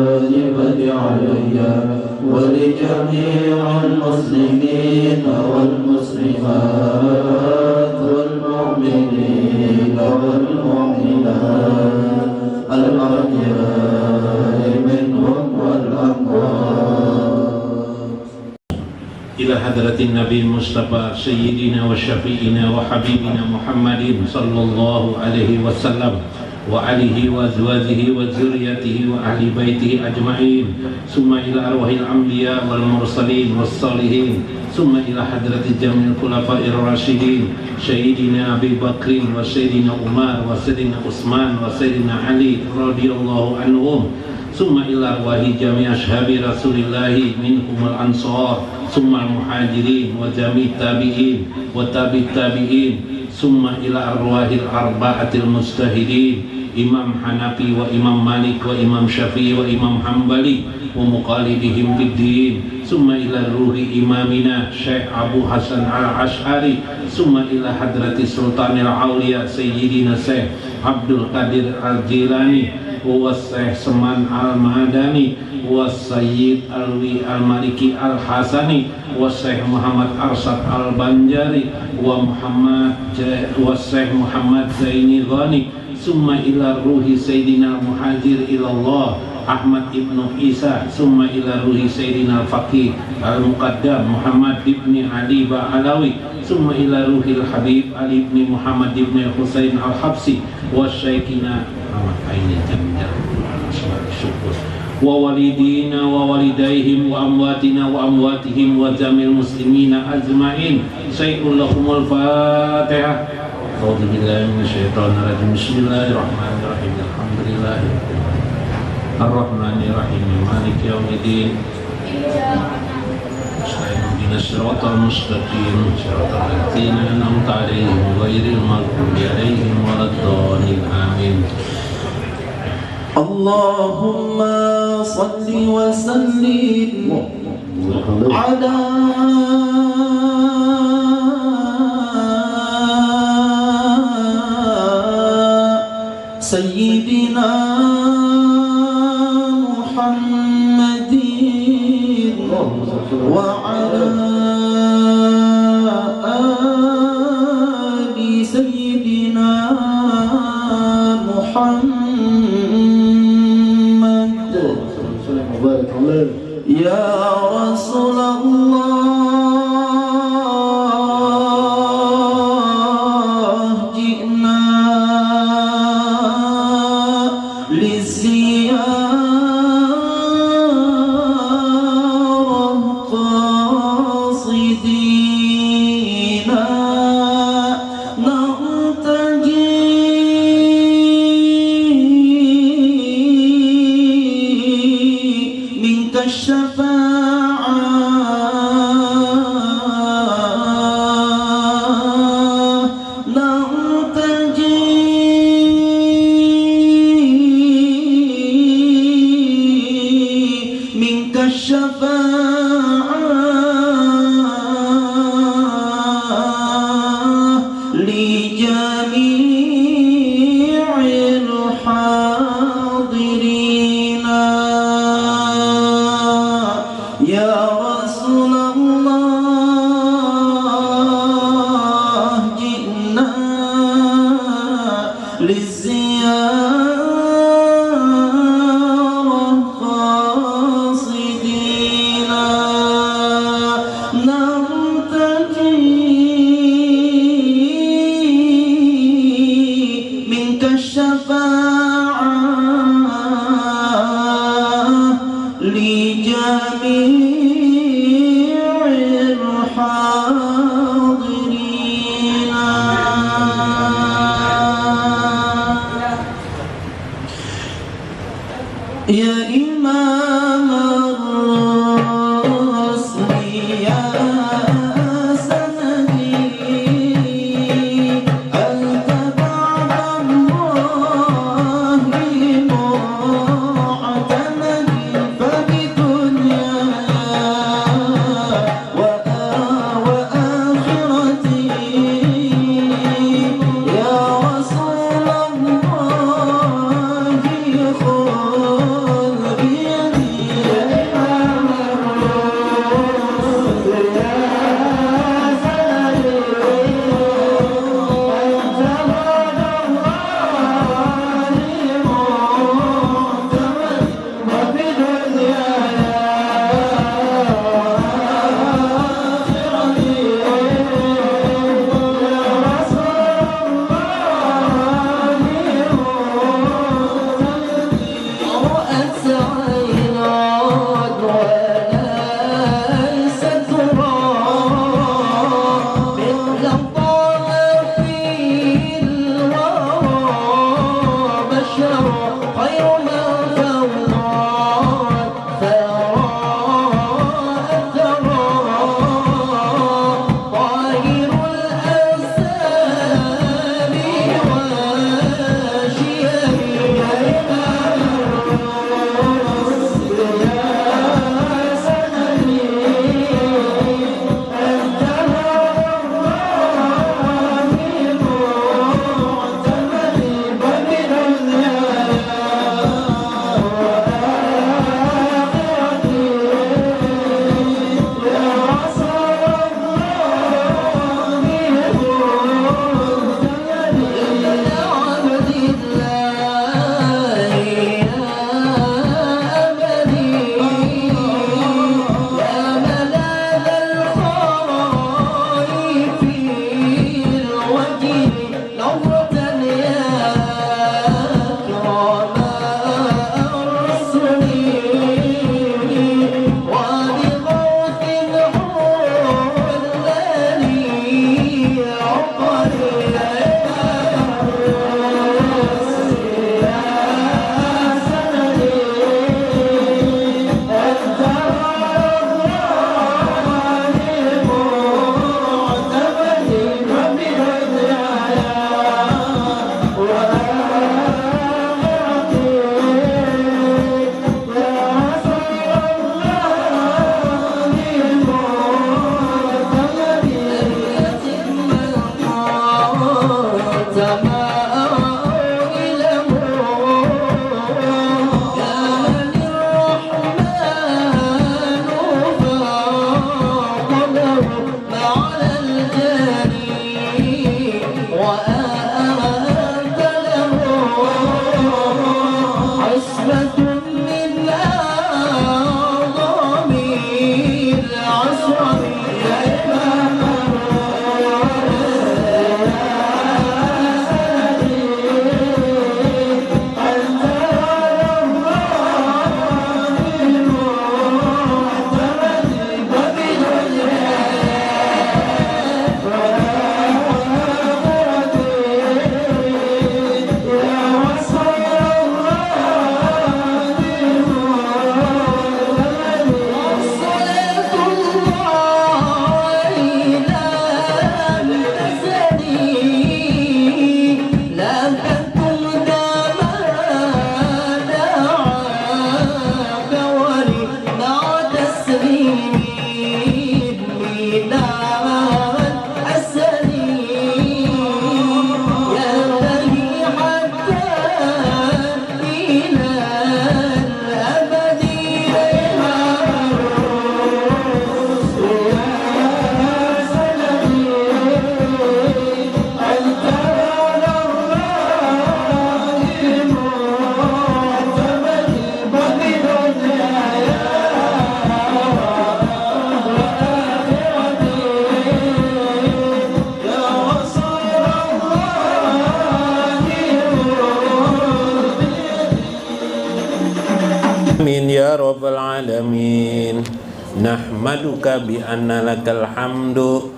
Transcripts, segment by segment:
الواجبة علي ولجميع المسلمين والمسلمات والمؤمنين والمؤمنات الأحياء منهم والأموات. إلى حضرة النبي المصطفى سيدنا وشفيعنا وحبيبنا محمد صلى الله عليه وسلم وآله وأزواجه وذريته وأهل بيته أجمعين ثم إلى أرواح الأنبياء والمرسلين والصالحين ثم إلى حضرة جميع الخلفاء الراشدين سيدنا أبي بكر وسيدنا عمر وسيدنا عثمان وسيدنا علي رضي الله عنهم ثم إلى أرواح جميع أصحاب رسول الله منهم الأنصار ثم المهاجرين وجميع التابعين وتابع التابعين ثم إلى أرواح الأربعة المجتهدين إمام حنفي وإمام مالك وإمام شافعي وإمام حنبلي ومقالدهم في الدين ثم إلى روح إمامنا شيخ أبو حسن الأشعري ثم إلى حضرة سلطان الأولياء سيدنا شيخ عبد القادر الجيلاني والشيخ سمان المعدني والسيد الوي المالكي الحسني والشيخ محمد أرشد البنجاري والشيخ محمد زيني غاني ثم إلى روح سيدنا المهاجر إلى الله أحمد ابن عيسى ثم إلى روح سيدنا الفقيه المقدم محمد ابن علي بعلوي ثم إلى روح الحبيب علي بن محمد ابن حسين الحبسي والشيخنا ووالدينا ووالديهم وأمواتنا وأمواتهم وجميع المسلمين أجمعين شيء لهم الفاتحة. أعوذ بالله من الشيطان الرجيم. بسم الله الرحمن الرحيم. الحمد لله الرحمن الرحيم مالك يوم الدين اهدنا الصراط المستقيم صراط الذين أنعمت عليهم غير المغضوب عليهم ولا الضالين آمين. اللهم صل وسلم على سيدنا محمد وعلى آل سيدنا محمد يا رسول الله جئنا للزيارة قاصدين نرتجي منك الشفاعة لجميع الحاضرين يا رسول الله جئنا للزيارة قاصدين نرتجي منك الشفاعة لجميع الحاضرين يا إمام الرسل يا سندي أنت بعد الله معتمدي فبدنياي وآخرتي يا رسول الله خذ بيدي Amin ya rabbal alamin. Nahmaduka bi anna lakal hamdu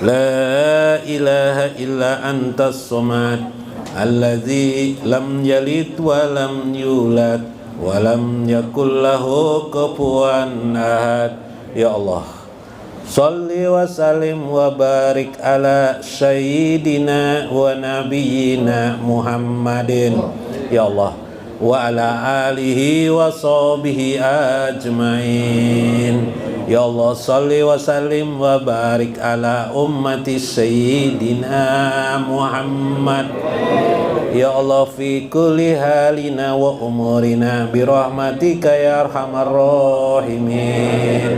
la ilaha illa antas samad alladzi lam yalid wa lam yulad wa lam yakul lahu kufuwan ahad. Ya Allah, sholli wa sallim wa barik ala sayyidina wa nabiyyina Muhammadin. Ya Allah, wa ala alihi wa sahbihi ajmain. Ya Allah, sholli wa sallim wa barik ala ummati sayyidina Muhammad. Ya Allah, fi kulli halina wa umurina bi rahmatika ya arhamar rahimin.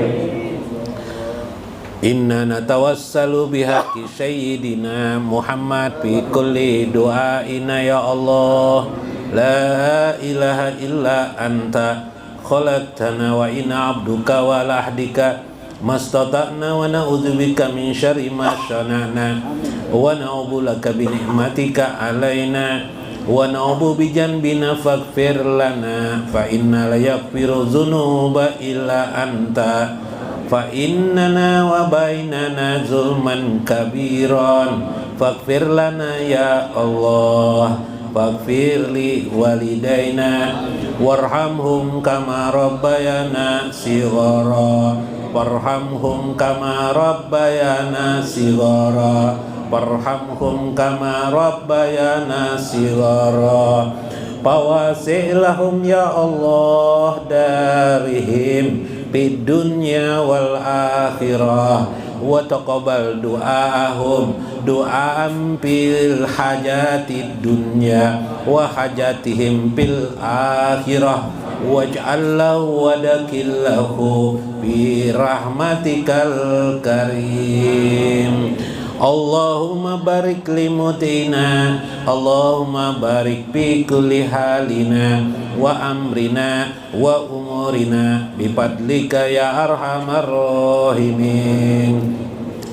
Inna natawassalu bihaqqi sayyidina Muhammad fi kulli du'aina ya Allah. La ilaha illa anta khalaqtana wa inna abduka wa lahdika mastata'na wa na'udzubika min syarri ma sana'na wa na'udzu laka bi ni'matika alaina wa na'udzu bi janbina faghfir lana fa inna la yaghfiru dzunuba illa anta fa innana wa bainana zulman kabiran faghfir lana ya Allah. Faghfir li walidaina warhamhum kama rabbayana shighara warhamhum kama rabbayana shighara warhamhum kama rabbayana shighara. Fawasi' lahum ya Allah darihim fid dunya wal akhirah wa taqabbal du'aahum du'aan fil hajatid dunya wa hajatihim fil akhirah waj'al lahu wa dakillahu bi rahmatikal karim. Allahumma barik li mutina, Allahumma barik fi kulli halina wa amrina wa umurina bi fadlika ya arhamar rahimin.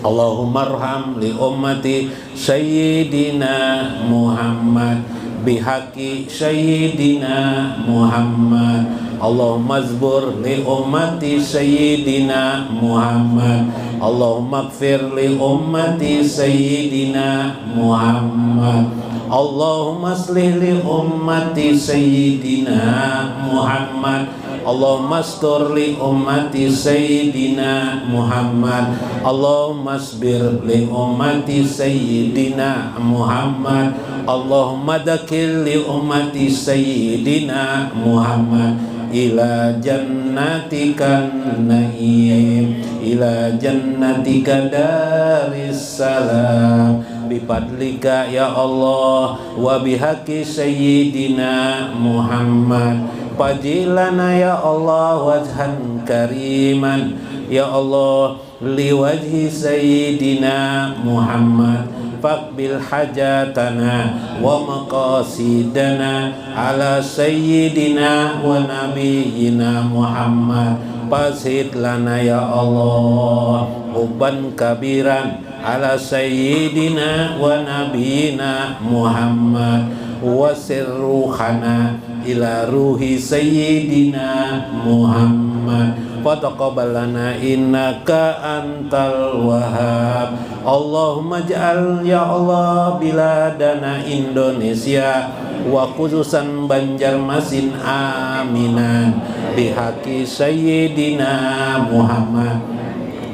Allahumma arham li ummati sayyidina Muhammad bihaqqi sayyidina Muhammad. Allahumma azbur li ummati sayyidina Muhammad. Allahumma ighfir li ummati sayyidina Muhammad. Allahumma aslih li ummati sayyidina Muhammad. Allahumma astur li ummati sayyidina Muhammad. Allahumma asbir li ummati sayyidina Muhammad. Allahumma dakil li ummati sayyidina Muhammad ila jannatika na'im ila jannatika daris salam bifadlika ya Allah wa bihaqqi sayyidina Muhammad. Fajilana ya Allah wajhan kariman ya Allah liwajhi sayyidina Muhammad. Faqbil hajatana wa maqasidana ala sayyidina wa nabiyyina Muhammad. Fasid lana ya Allah hubban kabiran ala sayyidina wa nabiyyina Muhammad. Wasir ruhana ila ruhi sayyidina Muhammad. Fataqabbal lana innaka antal wahhab. Allahumma ja'al ya Allah biladana Indonesia wa khususan Banjarmasin aminan bihaqqi sayyidina Muhammad.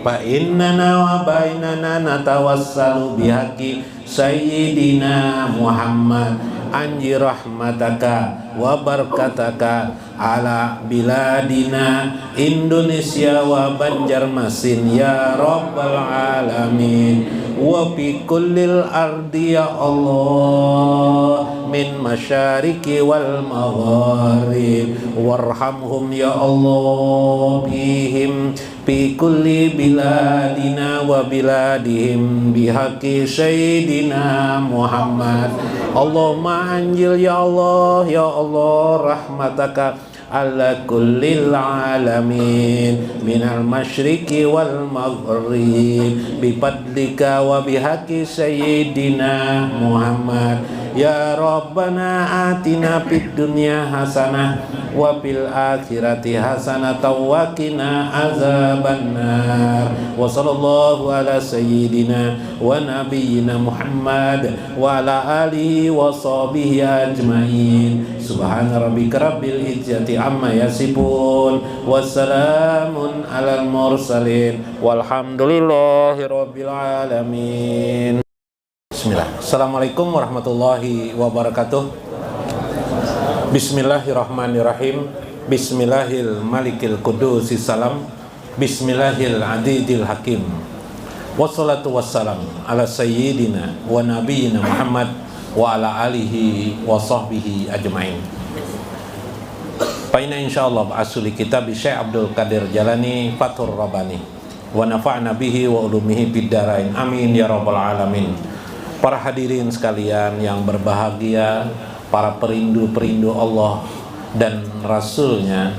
Fa innana wa bainana natawassalu bihaqqi sayyidina Muhammad. Anji rahmataka wa barakataka ala biladina Indonesia wa Banjarmasin ya rabbal alamin wa fi kullil ardi ya Allah min masyariki wal magharib warhamhum ya Allah bihim fi kulli biladina wa biladihim bihaqqi sayyidina Muhammad. Allahumma anjil ya Allah rahmataka ala kullil alamin minal masyriqi wal maghrib bi fadlika wa bihaqqi sayyidina Muhammad Ya Rabbana atina fid dunya hasanah wa fil akhirati hasanah wa qina azabannar. Wa sallallahu ala sayyidina wa nabiyyina Muhammad wa ala alihi wa sahbihi ajmain. Subhana rabbika rabbil izzati amma yasifun. Wassalamun alal mursalin. Walhamdulillahi rabbil alamin. Bismillah. Assalamualaikum warahmatullahi wabarakatuh. Bismillahirrahmanirrahim. Bismillahil malikil qudusis salam. Bismillahil adidil hakim. Wassalatu wassalam ala sayyidina wa nabiyyina Muhammad wa ala alihi wa sahbihi ajmain. Faina insyaallah ba'asuli kitab Syekh Abdul Qadir Jalani Fathur Rabbani wa nafa'na bihi wa ulumihi fid dharain. Amin ya rabbal alamin. Para hadirin sekalian yang berbahagia, para perindu-perindu Allah dan Rasulnya,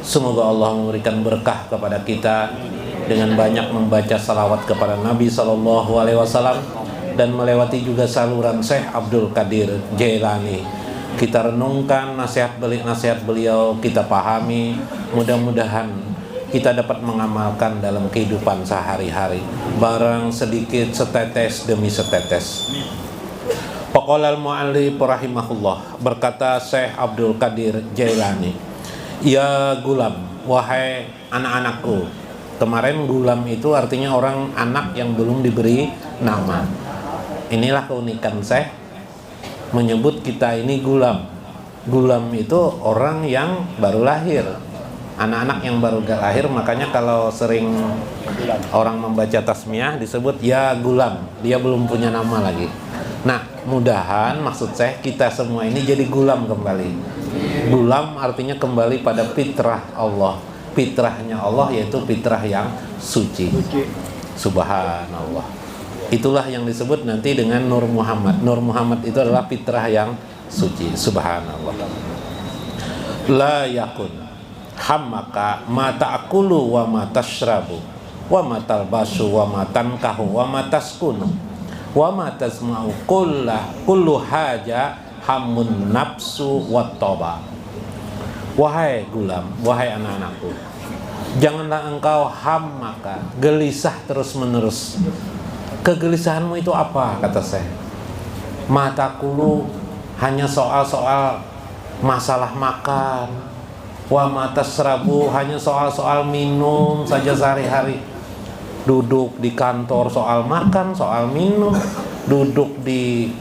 semoga Allah memberikan berkah kepada kita dengan banyak membaca salawat kepada Nabi SAW dan melewati juga saluran Syekh Abdul Qadir Jailani. Kita renungkan nasihat beliau, kita pahami, mudah-mudahan kita dapat mengamalkan dalam kehidupan sehari-hari, barang sedikit, setetes demi setetes. Faqala al-mu'allif rahimahullah, berkata Syekh Abdul Qadir Jailani, ya gulam, wahai anak-anakku. Kemarin gulam itu artinya orang anak yang belum diberi nama. Inilah keunikan Syekh menyebut kita ini gulam. Gulam itu orang yang baru lahir, anak-anak yang baru lahir. Makanya kalau sering orang membaca tasmiyah disebut ya gulam, dia belum punya nama lagi. Nah, mudahan maksud saya kita semua ini jadi gulam kembali. Gulam artinya kembali pada fitrah Allah. Fitrahnya Allah yaitu fitrah yang suci. Subhanallah. Itulah yang disebut nanti dengan Nur Muhammad. Nur Muhammad itu adalah fitrah yang suci. Subhanallah. La yakun hammaka ma ta'kulu wa ma tashrabu wa ma talbasu wa ma tankahu wa ma taskunu wa ma tasma'u kullu haja hamun nafsu wa toba. Wahai gulam, wahai anak-anakku, janganlah engkau hammaka, gelisah terus-menerus. Kegelisahanmu itu apa? Kata saya, mataku hanya soal-soal masalah makan, wa matasrabu, hanya soal-soal minum saja sehari-hari. Duduk di kantor soal makan, soal minum. Duduk di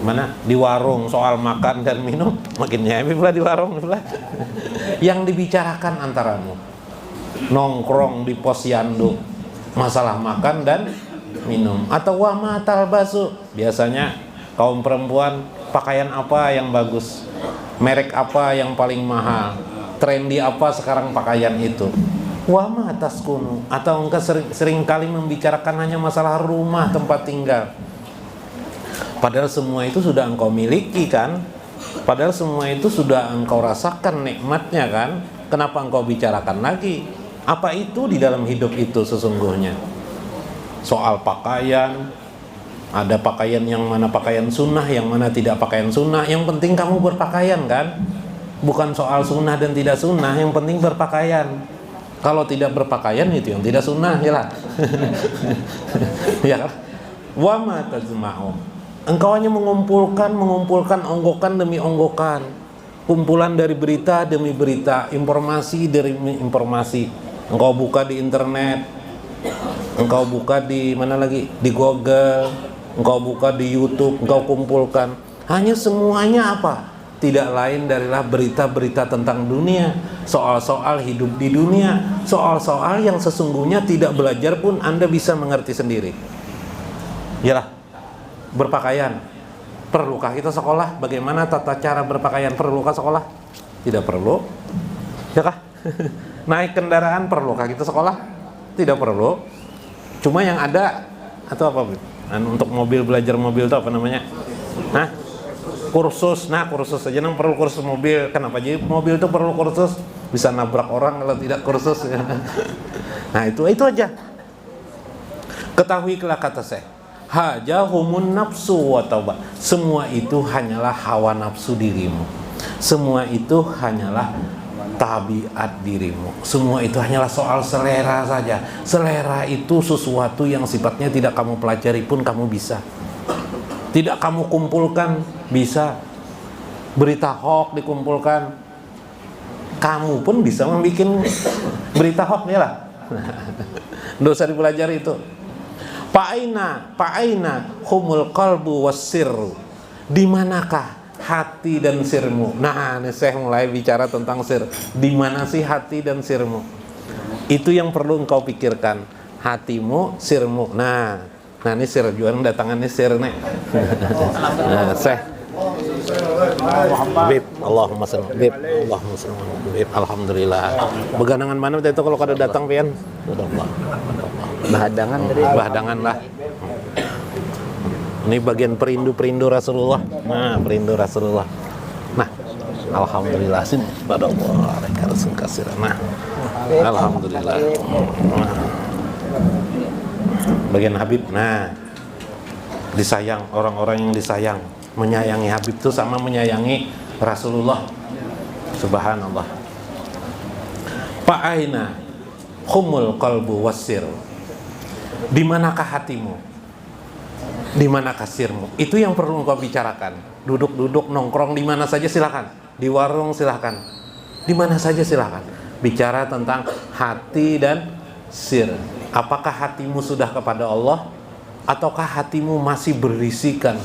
mana? Di warung soal makan dan minum. Makin happy pula di warung pula. Yang dibicarakan antaramu, nongkrong di posyandu, masalah makan dan minum. Atau wa matal basu, biasanya kaum perempuan pakaian apa yang bagus, merek apa yang paling mahal, trendy apa sekarang pakaian itu. Wa ma taskunu, atau engkau sering kali membicarakan hanya masalah rumah tempat tinggal. Padahal semua itu sudah engkau miliki kan? Padahal semua itu sudah engkau rasakan nikmatnya kan? Kenapa engkau bicarakan lagi? Apa itu di dalam hidup itu sesungguhnya? Soal pakaian, ada pakaian yang mana pakaian sunnah, yang mana tidak pakaian sunnah. Yang penting kamu berpakaian kan? Bukan soal sunnah dan tidak sunnah, yang penting berpakaian. Kalau tidak berpakaian itu yang tidak sunnah, ya lah. Ya kan? Wa ma tajma'u, engkau hanya mengumpulkan onggokan demi onggokan, kumpulan dari berita demi berita, informasi dari informasi. Engkau buka di internet, engkau buka di mana lagi, di Google, engkau buka di YouTube, engkau kumpulkan. Hanya semuanya apa? Tidak lain darilah berita-berita tentang dunia, soal-soal hidup di dunia, soal-soal yang sesungguhnya tidak belajar pun Anda bisa mengerti sendiri. Yalah, berpakaian. Perlukah kita sekolah? Bagaimana tata cara berpakaian? Perlukah sekolah? Tidak perlu. Ya kah? Naik kendaraan perlukah kita sekolah? Tidak perlu. Cuma yang ada atau apa? Untuk mobil, belajar mobil itu apa namanya? Nah, kursus. Nah, kursus saja nang perlu kursus mobil. Kenapa jadi mobil itu perlu kursus? Bisa nabrak orang kalau tidak kursus. Nah, itu aja. Ketahuilah kata saya, hajahumun nafsu wa tauba. Semua itu hanyalah hawa nafsu dirimu. Semua itu hanyalah tabiat dirimu. Semua itu hanyalah soal selera saja. Selera itu sesuatu yang sifatnya tidak kamu pelajari pun kamu bisa. Tidak kamu kumpulkan bisa. Berita hoax dikumpulkan, kamu pun bisa membuat berita hoax ya lah. Nggak usah dipelajari itu. Pa'aina humul qalbu wassirru. Di manakah hati dan sirmu? Nah, ini saya mulai bicara tentang sir. Di mana sih hati dan sirmu? Itu yang perlu engkau pikirkan. Hatimu, sirmu. Nah ini sir jualan datangannya sir nih. Nah, saya Habib, Allahumma salli Habib, Allahumma salli Habib, alhamdulillah. Beganangan mana itu kalau kada datang pian? Bahadangan tadi. Bahadangan lah. Ini bagian perindu Rasulullah. Nah, perindu Rasulullah. Nah, alhamdulillah sini pada Allah rekan kasir. Nah, alhamdulillah. Nah. Bagian Habib. Nah, disayang orang-orang yang disayang. Menyayangi Habib itu sama menyayangi Rasulullah. Subhanallah. Pa'aina humul qalbu wassir. Di manakah hatimu? Di manakah sirmu? Itu yang perlu engkau bicarakan. Duduk-duduk nongkrong di mana saja silakan. Di warung silakan. Di mana saja silakan. Bicara tentang hati dan sir. Apakah hatimu sudah kepada Allah ataukah hatimu masih berisikan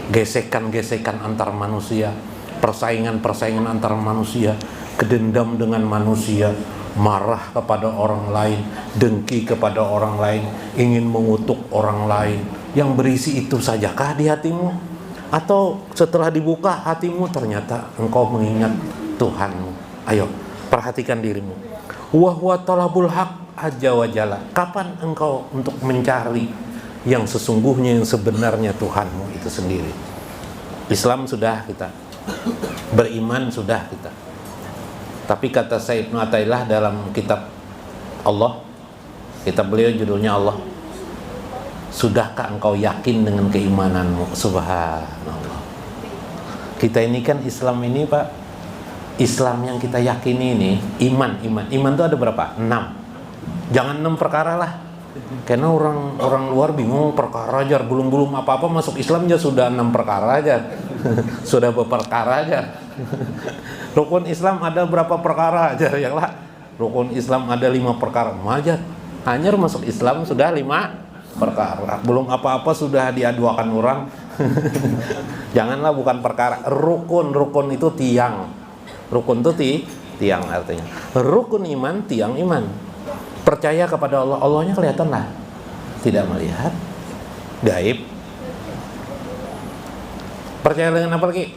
gesekan-gesekan antar manusia, persaingan-persaingan antar manusia, kedendam dengan manusia, marah kepada orang lain, dengki kepada orang lain, ingin mengutuk orang lain. Yang berisi itu sajakah di hatimu? Atau setelah dibuka hatimu ternyata engkau mengingat Tuhanmu? Ayo, perhatikan dirimu. Wa huwa talabul haq azza wa jalla. Kapan engkau untuk mencari yang sesungguhnya, yang sebenarnya Tuhanmu itu sendiri? Islam sudah kita, beriman sudah kita. Tapi kata Sayyid Ibnu Athaillah dalam kitab Allah, kitab beliau judulnya Allah, sudahkah engkau yakin dengan keimananmu? Subhanallah. Kita ini kan Islam ini Pak, Islam yang kita yakini ini iman itu ada berapa? 6. Jangan 6 perkara lah. Karena orang luar bingung perkara aja, belum apa-apa masuk Islam aja sudah 6 perkara aja. Sudah berperkara aja. Rukun Islam ada berapa perkara aja ya lah. Rukun Islam ada 5 perkara aja. Hanya masuk Islam sudah 5 perkara. Belum apa-apa sudah diaduakan orang. Janganlah bukan perkara. Rukun itu tiang. Rukun itu tiang artinya. Rukun iman, tiang iman. Percaya kepada Allah, Allahnya kelihatan lah, tidak melihat, gaib. Percaya dengan apa lagi?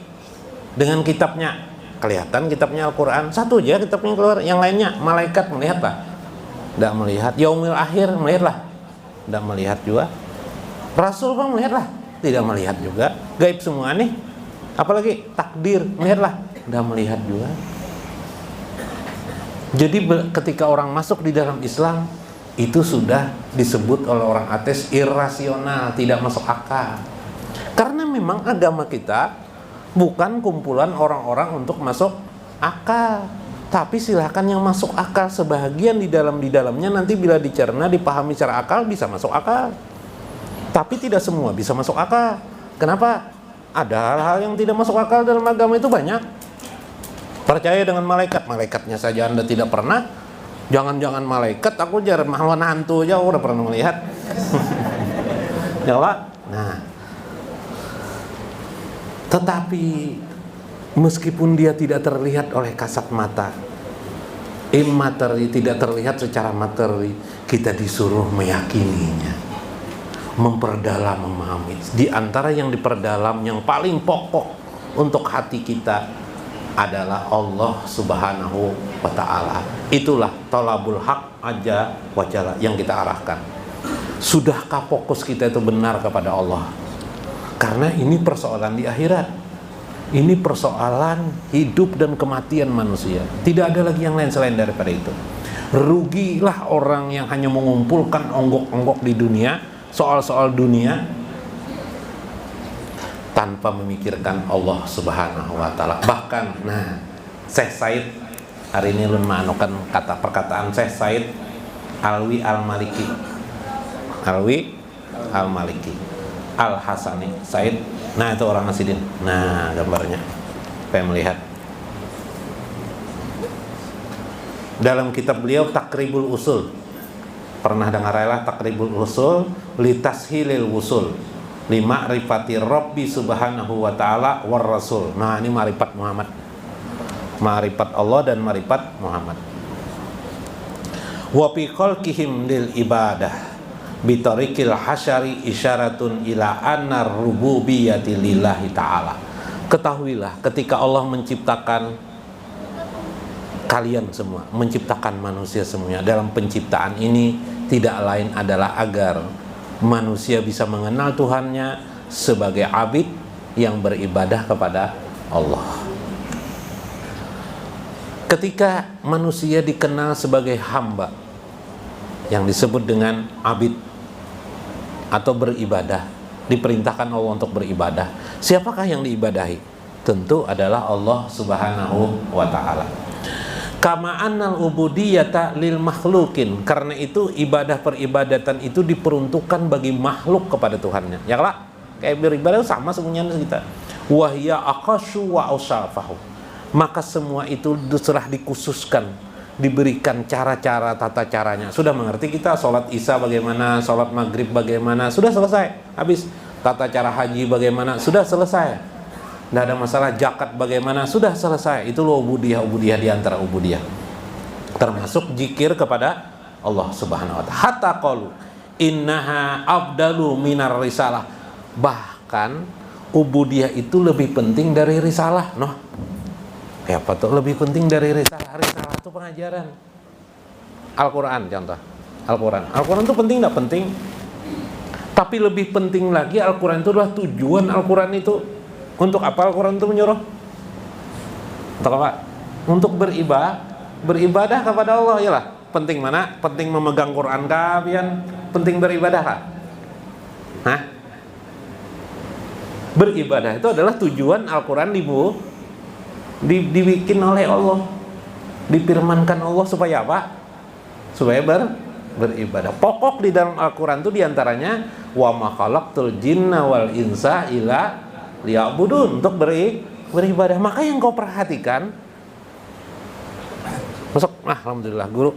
Dengan kitabnya, kelihatan kitabnya Al-Quran. Satu aja kitabnya keluar, yang lainnya malaikat melihat lah, tidak melihat. Yaumil akhir melihat lah, tidak melihat juga. Rasul pun melihat lah, tidak melihat juga. Gaib semua nih. Apalagi takdir melihat lah, tidak melihat juga. Jadi ketika orang masuk di dalam Islam, itu sudah disebut oleh orang ateis irasional, tidak masuk akal. Karena memang agama kita bukan kumpulan orang-orang untuk masuk akal. Tapi silahkan yang masuk akal sebahagian di dalamnya nanti bila dicerna, dipahami secara akal bisa masuk akal. Tapi tidak semua bisa masuk akal. Kenapa? Ada hal-hal yang tidak masuk akal dalam agama itu banyak. Percaya dengan malaikat, malaikatnya saja Anda tidak pernah. Jangan-jangan malaikat, aku jarang mahluk hantu aja udah pernah melihat. Ya Pak. Nah, tetapi meskipun dia tidak terlihat oleh kasat mata, immateri, tidak terlihat secara materi, kita disuruh meyakininya, memperdalam, memahami. Di antara yang diperdalam, yang paling pokok untuk hati kita adalah Allah Subhanahu wa ta'ala. Itulah talabul haq aja wajalla yang kita arahkan. Sudahkah fokus kita itu benar kepada Allah? Karena ini persoalan di akhirat. Ini persoalan hidup dan kematian manusia. Tidak ada lagi yang lain selain daripada itu. Rugilah orang yang hanya mengumpulkan onggok-onggok di dunia, soal-soal dunia tanpa memikirkan Allah Subhanahu wa taala. Bahkan Syekh Said hari ini ulun manukan perkataan Syekh Said Alwi Al-Maliki. Alwi Al-Maliki Al-Hasani Said. Nah, itu orang Asidin. Nah, gambarnya. Pengen melihat. Dalam kitab beliau Takribul Usul. Pernah dengar lah Takribul Usul litashilil wusul li ma'rifati Rabbi Subhanahu wa taala war Rasul. Nah, ini ma'rifat Muhammad. Ma'rifat Allah dan ma'rifat Muhammad. Wa fi khalqihim lil ibadah bi tariqil hasyari isyaratun ila anna rububiyyati lillahi ta'ala. Ketahuilah ketika Allah menciptakan kalian semua, menciptakan manusia semuanya, dalam penciptaan ini tidak lain adalah agar manusia bisa mengenal Tuhannya sebagai abid yang beribadah kepada Allah. Ketika manusia dikenal sebagai hamba yang disebut dengan abid atau beribadah, diperintahkan Allah untuk beribadah, siapakah yang diibadahi? Tentu adalah Allah Subhanahu wa ta'ala. Kama annal ubudiyata lil makhlukin, karena itu ibadah peribadatan itu diperuntukkan bagi makhluk kepada Tuhannya. Ya lah, kayak beribadah sama semuanya kita. Wahya aqashu wa usafahu. Maka semua itu telah dikhususkan, diberikan cara-cara, tata caranya. Sudah mengerti kita sholat isya bagaimana, sholat maghrib bagaimana, sudah selesai. Habis tata cara haji bagaimana, sudah selesai. Tidak ada masalah. Zakat bagaimana, sudah selesai. Itu loh ubudiyah di antara ubudiyah, termasuk zikir kepada Allah Subhanahu wa ta'ala. Hatta qalu innaha afdalu minar risalah. Bahkan ubudiyah itu lebih penting dari risalah. Ya apa tuh lebih penting dari risalah? Risalah itu pengajaran. Al-Quran contoh. Al-Quran itu penting nggak penting? Tapi lebih penting lagi Al-Quran itu adalah tujuan Al-Quran itu. Untuk apa Al-Quran itu menyuruh? Untuk apa? Untuk beribadah kepada Allah. Yalah. Penting mana? Penting memegang Quran kah? Penting beribadah kah? Hah? Beribadah itu adalah tujuan Al-Quran dibikin oleh Allah, difirmankan Allah supaya apa? Supaya beribadah. Pokok di dalam Al-Quran itu diantaranya wa ma khalaqtul jinna wal insa illa liya'budun, untuk beribadah. Maka yang kau perhatikan masuk, alhamdulillah guru.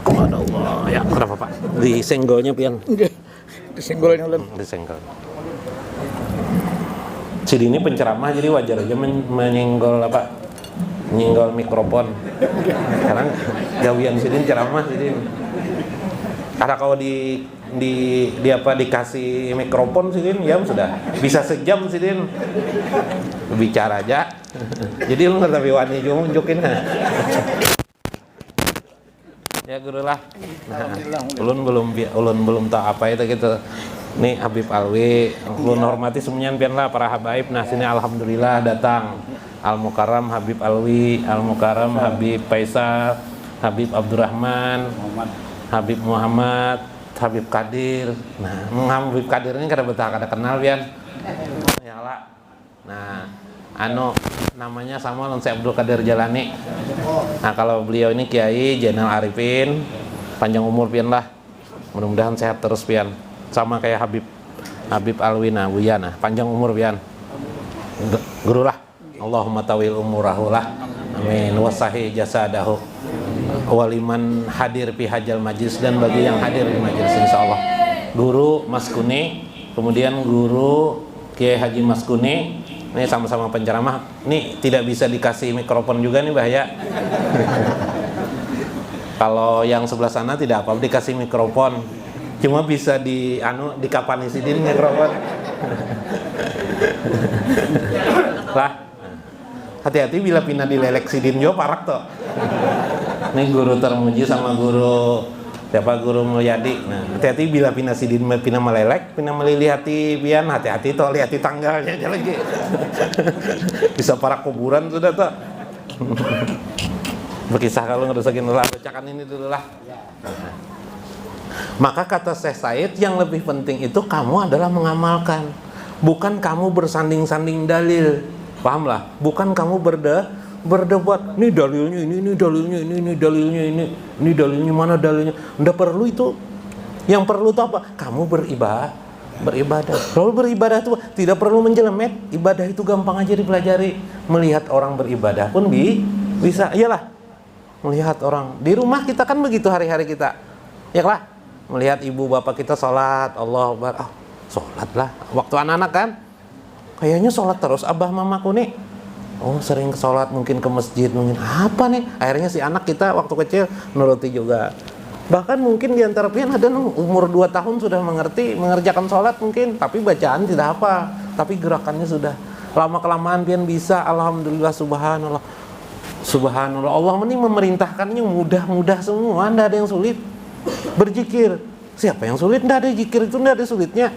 Kepada Allah. Ya, kenapa Pak? Disenggolnya pian. Disenggolnya ulun. Disenggol. Sini ini penceramah jadi wajar aja menyenggol apa? Menyenggol mikrofon. Sekarang gawian sini ceramah sini. Karena kalau di apa dikasih mikrofon sidin ya sudah bisa sejam sidin bicara aja. Jadi lu nggak tapi wani juga nunjukin. Ya guru lah. Ulun belum tahu apa itu gitu. Nih Habib Alwi, ulun hormati semuanya pian lah para habaib. Nah sini alhamdulillah datang Al-Mukarram Habib Alwi, Al-Mukarram Habib Faisal, Habib Abdurrahman, Habib Muhammad, Habib Kadir. Nah, Habib Kadir ini kada betah kada kenal pian. Ya lah. Nah, namanya sama lawan Syekh Abdul Qadir Jalani. Nah, kalau beliau ini Kiai Jainal Arifin, panjang umur pian lah. Mudah-mudahan sehat terus pian. Sama kayak Habib Alwi Nawiyan, panjang umur pian. Guru lah. Allahumma tawil umurahu lah. Amin. Wasahi jasadahu. Waliman hadir pi hajal majlis, dan bagi yang hadir di majlis insyaallah. Guru Mas Kuni, kemudian guru Kiai Haji Mas Kuni, ini sama-sama penceramah. Ini tidak bisa dikasih mikrofon juga nih bahaya. Kalau yang sebelah sana tidak apa-apa dikasih mikrofon. Cuma bisa dikapani sidin mikrofon. Lah. Hati-hati bila pindah dilelek sidin jo parak toh. Ini guru termuji sama guru Mulyadi. Nah, hati-hati bila pindah sidin pindah melelek, pindah melili hati pian, hati-hati toh lihat tanggalnya aja lagi. Bisa parak kuburan sudah toh. Berkisah kalau ngerusakin lah, bacakan ini dulu lah. Maka kata Syekh Said, yang lebih penting itu kamu adalah mengamalkan, bukan kamu bersanding-sanding dalil. Pahamlah? Bukan kamu berdebat, ini dalilnya ini dalilnya ini dalilnya ini dalilnya mana dalilnya. Nggak perlu itu. Yang perlu itu apa? Kamu beribadah. Kalau beribadah itu tidak perlu menjelemet. Ibadah itu gampang aja dipelajari. Melihat orang beribadah pun bisa. Iyalah. Melihat orang di rumah kita kan begitu hari-hari kita. Ya lah. Melihat ibu bapak kita sholat, Allah Akbar, sholat lah. Waktu anak-anak kan, kayaknya sholat terus abah mamaku nih. Oh sering sholat, mungkin ke masjid, mungkin apa nih. Akhirnya si anak kita waktu kecil nuruti juga. Bahkan mungkin diantara pian ada umur 2 tahun sudah mengerjakan sholat mungkin, tapi bacaan tidak apa, tapi gerakannya sudah. Lama-kelamaan pian bisa, alhamdulillah, subhanallah. Subhanallah, Allah ini memerintahkannya mudah-mudah semua, tidak ada yang sulit. Berzikir, siapa yang sulit? Tidak ada zikir itu, tidak ada sulitnya.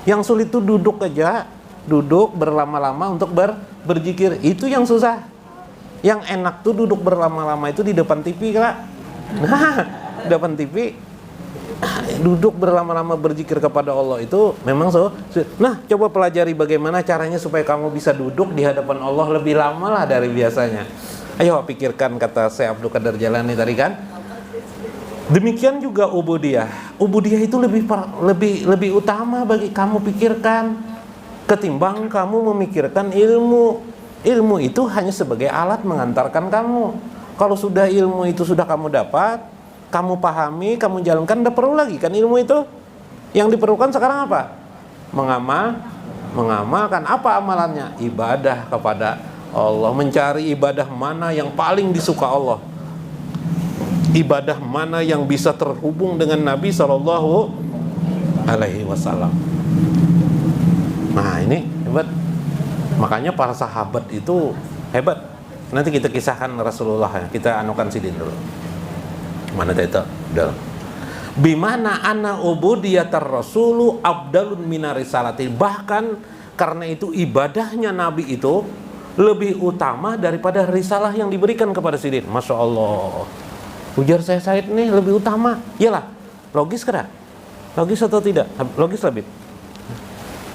Yang sulit itu duduk aja, duduk berlama-lama untuk berzikir, itu yang susah. Yang enak tuh duduk berlama-lama itu di depan TV kan? Nah, depan TV, duduk berlama-lama berzikir kepada Allah itu memang Nah, coba pelajari bagaimana caranya supaya kamu bisa duduk di hadapan Allah lebih lama lah dari biasanya. Ayo pikirkan, kata Syekh Abdul Qadir Jalani tadi kan. Demikian juga ubudiyah. Ubudiyah itu lebih utama bagi kamu pikirkan ketimbang kamu memikirkan ilmu. Ilmu itu hanya sebagai alat mengantarkan kamu. Kalau sudah ilmu itu sudah kamu dapat, kamu pahami, kamu jalankan, tidak perlu lagi kan ilmu itu. Yang diperlukan sekarang apa? Mengamalkan. Apa amalannya? Ibadah kepada Allah. Mencari ibadah mana yang paling disuka Allah. Ibadah mana yang bisa terhubung dengan Nabi SAW. Nah ini hebat. Makanya para sahabat itu hebat. Nanti kita kisahkan Rasulullah ya. Kita anukan sidin dulu. Mana itu? Udah. Bimana anna ubudiyatar rasulu abdalun minarisalati. Bahkan karena itu ibadahnya Nabi itu lebih utama daripada risalah yang diberikan kepada sidin. Masya Allah. Ujar saya Said nih lebih utama. Iyalah, logis kan? Logis atau tidak? Logis lebih.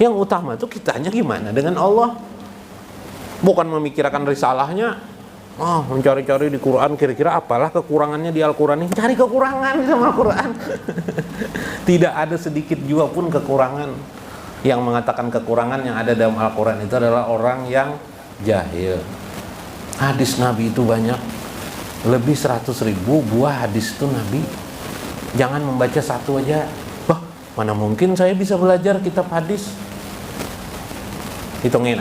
Yang utama itu kitanya gimana dengan Allah. Bukan memikirkan risalahnya. Mencari-cari di Quran kira-kira apalah kekurangannya di Al-Quran ini. Cari kekurangan sama Al-Quran. Tidak ada sedikit juga pun kekurangan. Yang mengatakan kekurangan yang ada dalam Al-Quran itu adalah orang yang jahil. Hadis Nabi itu banyak. Lebih 100.000 buah hadis itu Nabi. Jangan membaca satu aja. Wah, mana mungkin saya bisa belajar kitab hadis. Hitungin.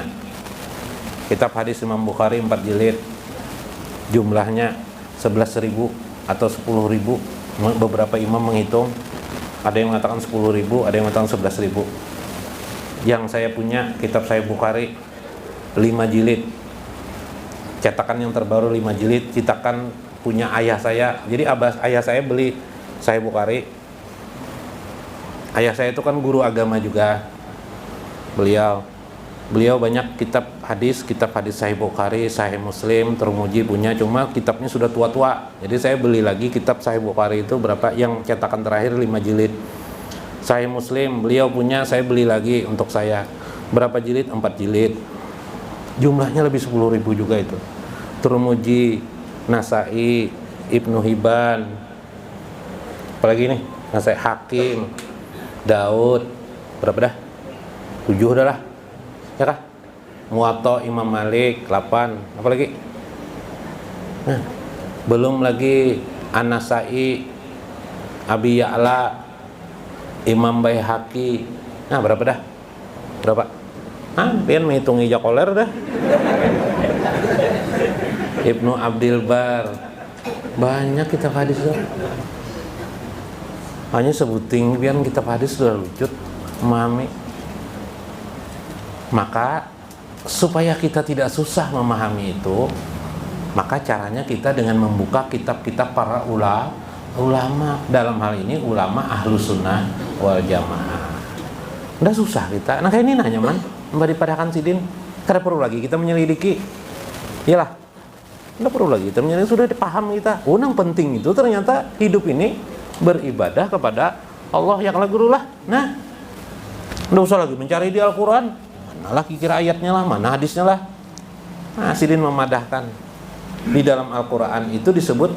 Kitab hadis Imam Bukhari 4 jilid. Jumlahnya 11.000 atau 10.000. Beberapa imam menghitung. Ada yang mengatakan 10.000, ada yang mengatakan 11.000. Yang saya punya kitab Sahih Bukhari 5 jilid. Cetakan yang terbaru 5 jilid, cetakan punya ayah saya. Jadi ayah saya beli Sahih Bukhari. Ayah saya itu kan guru agama juga. Beliau banyak kitab hadis Sahih Bukhari, Sahih Muslim, Tirmidzi punya, cuma kitabnya sudah tua-tua. Jadi saya beli lagi kitab Sahih Bukhari itu berapa yang cetakan terakhir 5 jilid. Sahih Muslim beliau punya, saya beli lagi untuk saya. Berapa jilid? 4 jilid. Jumlahnya lebih 10.000 juga itu. Tirmidzi, Nasai, Ibnu Hibban, apalagi nih, Nasai, Hakim, Daud, berapa dah? 7 dah lah, ya kah? Muwatta Imam Malik 8, apalagi? Nah, belum lagi An-Nasai, Abi Ya'la, Imam Baihaqi. Nah, berapa dah? Berapa? Pian menghitung ija koler dah. Ibnu Abdil Bar, banyak kitab hadis tuh. Hanya sebuting pian kitab hadis sudah lucut memahami. Maka supaya kita tidak susah memahami itu, maka caranya kita dengan membuka kitab-kitab para ulama. Dalam hal ini ulama Ahlus Sunnah wal Jamaah. Udah susah kita. Nah kayak ini nanya man, daripada kan sidin, kada perlu lagi kita menyelidiki. Iyalah. Tidak perlu lagi, ternyata sudah dipaham kita. Yang penting itu ternyata hidup ini beribadah kepada Allah yang lagu lah. Nah, nggak usah lagi mencari di Al-Quran. Mana lagi kira ayatnya lah, mana hadisnya lah. Nah, Sidin memadahkan di dalam Al-Quran itu disebut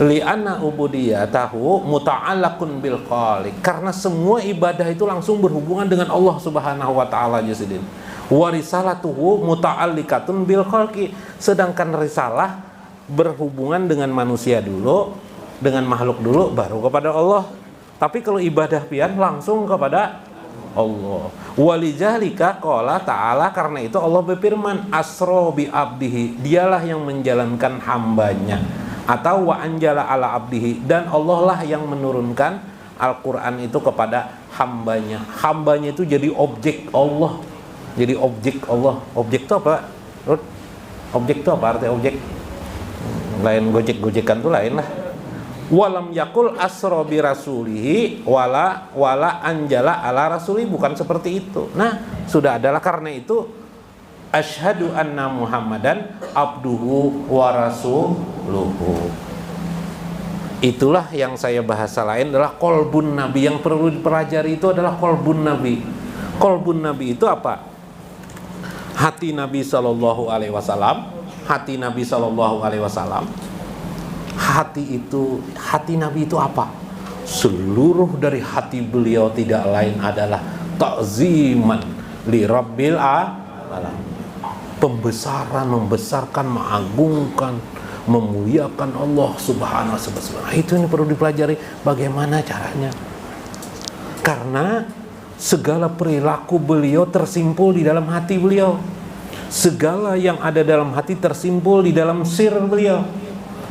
li'anna ubudiyatahu muta'allaqun bil khaliq, karena semua ibadah itu langsung berhubungan dengan Allah Subhanahu wa taala aja Sidin. Wa risalatuhu muta'alliqatun bil khalqi, sedangkan risalah berhubungan dengan manusia dulu, dengan makhluk dulu baru kepada Allah. Tapi kalau ibadah pian langsung kepada Allah. Walidzalika qala ta'ala, karena itu Allah berfirman asra bi abdihi, dialah yang menjalankan hambanya, atau wa anjala ala abdihi, dan Allah lah yang menurunkan Al-Quran itu kepada hambanya. Hambanya itu jadi objek Allah, jadi objek Allah. Objek itu apa? Ruth? Objek itu apa arti objek? Lain gojek-gojekan itu lain lah. Walam yakul asra bi rasulihi wala anjala ala rasulihi, bukan seperti itu. Nah, sudah adalah karena itu asyhadu anna Muhammadan abduhu wa rasuluhu. Itulah yang saya bahasa lain adalah qalbun nabi. Yang perlu dipelajari itu adalah qalbun nabi. Qalbun nabi itu apa? Hati Nabi sallallahu alaihi wasallam. Hati Nabi sallallahu alaihi wasallam. Hati Nabi itu apa? Seluruh dari hati beliau tidak lain adalah ta'ziman li rabbil alamin. Pembesaran, membesarkan, mengagungkan, memuliakan Allah Subhanahu wa ta'ala. Itu yang perlu dipelajari, bagaimana caranya. Karena segala perilaku beliau tersimpul di dalam hati beliau. Segala yang ada dalam hati tersimpul di dalam sir beliau.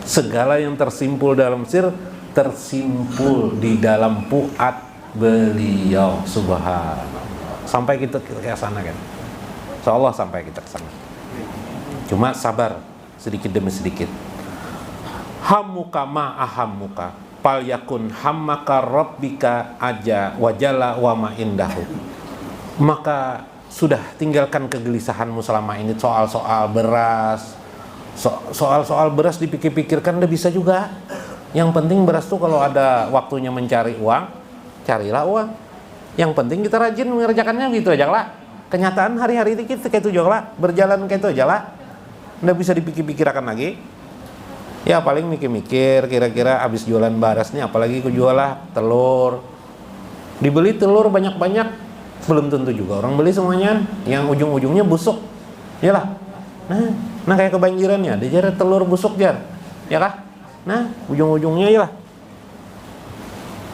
Segala yang tersimpul dalam sir tersimpul di dalam fuad beliau. Subhanallah. Sampai kita ke sana kan. Insyaallah sampai kita ke sana. Cuma sabar sedikit demi sedikit. Hammuka ma ahammuka fal yakun hammaka rabbika aja wajala wa ma indahu. Maka sudah, tinggalkan kegelisahanmu selama ini soal-soal beras. Soal-soal beras dipikir-pikirkan udah bisa juga. Yang penting beras tuh kalau ada waktunya mencari uang, carilah uang. Yang penting kita rajin mengerjakannya, gitu aja lah. Kenyataan hari-hari itu kita kayak itu aja lah, berjalan kayak itu aja lah. Nggak bisa dipikir-pikirkan lagi. Ya paling mikir-mikir kira-kira habis jualan beras nih, apalagi aku jual lah telur. Dibeli telur banyak-banyak, belum tentu juga orang beli semuanya. Yang ujung-ujungnya busuk. Iyalah. Nah kayak kebanjirannya, dia telur busuk jar, ya kah? Nah ujung-ujungnya ya lah.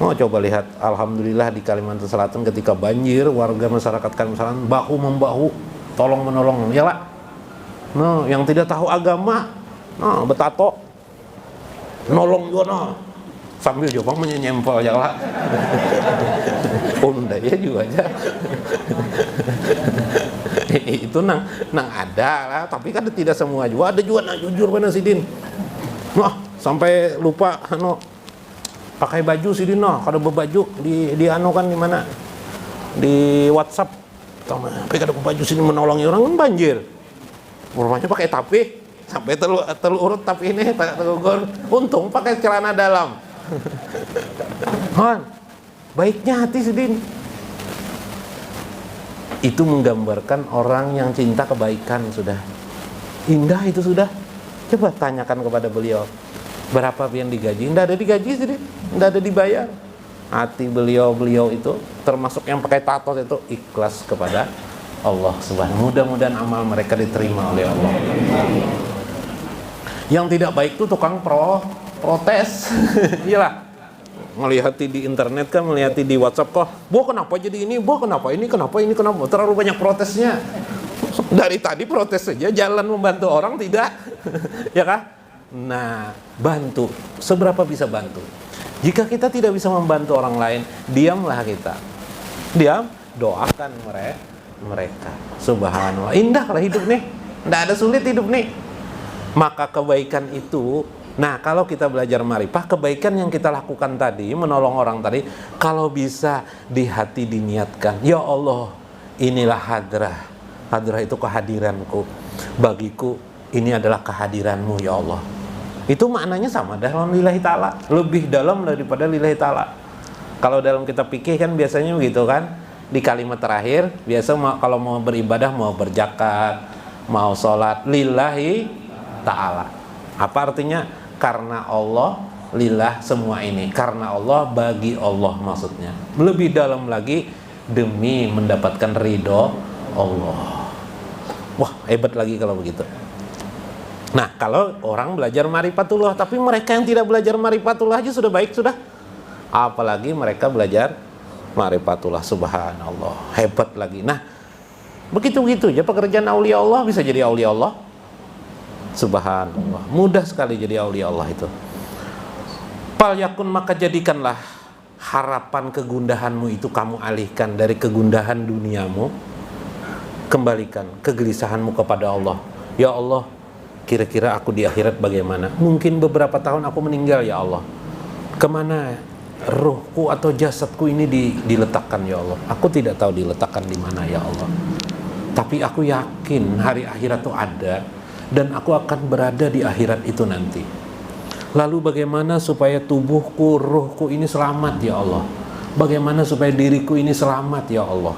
Oh coba lihat, alhamdulillah di Kalimantan Selatan ketika banjir, warga masyarakat Kalimantan Selatan bahu membahu, tolong menolong, ya lah. Nah yang tidak tahu agama, nah betato, nolong juga nah. Sambil coba menyempel ya lah. Unda ya juga aja. Itu nang ada lah, tapi kan tidak semua juga. Ada juga nang jujur benar Sidin. Wah, sampai lupa pakai baju Sidin noh, kada berbaju di kan di mana? Di WhatsApp. Tapi kada baju Sidin menolongi orang kan banjir. Rupanya pakai tapi sampai telu urut tapi ini tegugur. Untung pakai celana dalam. Baiknya hati Sidin. Itu menggambarkan orang yang cinta kebaikan. Sudah indah itu sudah. Coba tanyakan kepada beliau, berapa yang digaji? Tidak ada digaji sih, tidak ada dibayar. Hati beliau itu termasuk yang pakai tato itu ikhlas kepada Allah Subhanahu. Mudah-mudahan amal mereka diterima oleh Allah. Yang tidak baik itu tukang protes. Iyalah, melihati di internet kan, melihati di WhatsApp kok, kenapa jadi ini, kenapa ini, kenapa terlalu banyak protesnya. Dari tadi protes saja, jalan membantu orang tidak. Ya kah? Nah, bantu seberapa bisa bantu. Jika kita tidak bisa membantu orang lain, diamlah kita. Diam, doakan mereka. Subhanallah, indahlah hidup nih. Tidak ada sulit hidup nih. Maka kebaikan itu, nah kalau kita belajar marifah, kebaikan yang kita lakukan tadi, menolong orang tadi, kalau bisa di hati diniatkan, ya Allah, inilah hadrah. Hadrah itu kehadiranku. Bagiku ini adalah kehadiranmu ya Allah. Itu maknanya sama dalam lillahi ta'ala, lebih dalam daripada lillahi ta'ala. Kalau dalam kitab fikih kan biasanya begitu kan, di kalimat terakhir biasa kalau mau beribadah, mau berzakat, mau sholat, lillahi ta'ala. Apa artinya? Karena Allah, lillah semua ini, karena Allah, bagi Allah maksudnya. Lebih dalam lagi, demi mendapatkan ridho Allah. Wah, hebat lagi kalau begitu. Nah, kalau orang belajar ma'rifatullah, tapi mereka yang tidak belajar ma'rifatullah aja sudah baik sudah. Apalagi mereka belajar ma'rifatullah, subhanallah, hebat lagi. Nah, begitu-begitu aja pekerjaan aulia Allah, bisa jadi aulia Allah. Subhanallah, mudah sekali jadi aulia Allah itu. Fal yakun, maka jadikanlah harapan kegundahanmu itu kamu alihkan dari kegundahan duniamu, kembalikan kegelisahanmu kepada Allah. Ya Allah, kira-kira aku di akhirat bagaimana? Mungkin beberapa tahun aku meninggal ya Allah. Kemana ruhku atau jasadku ini diletakkan ya Allah? Aku tidak tahu diletakkan di mana ya Allah. Tapi aku yakin hari akhirat itu ada dan aku akan berada di akhirat itu nanti. Lalu bagaimana supaya tubuhku, ruhku ini selamat ya Allah? Bagaimana supaya diriku ini selamat ya Allah?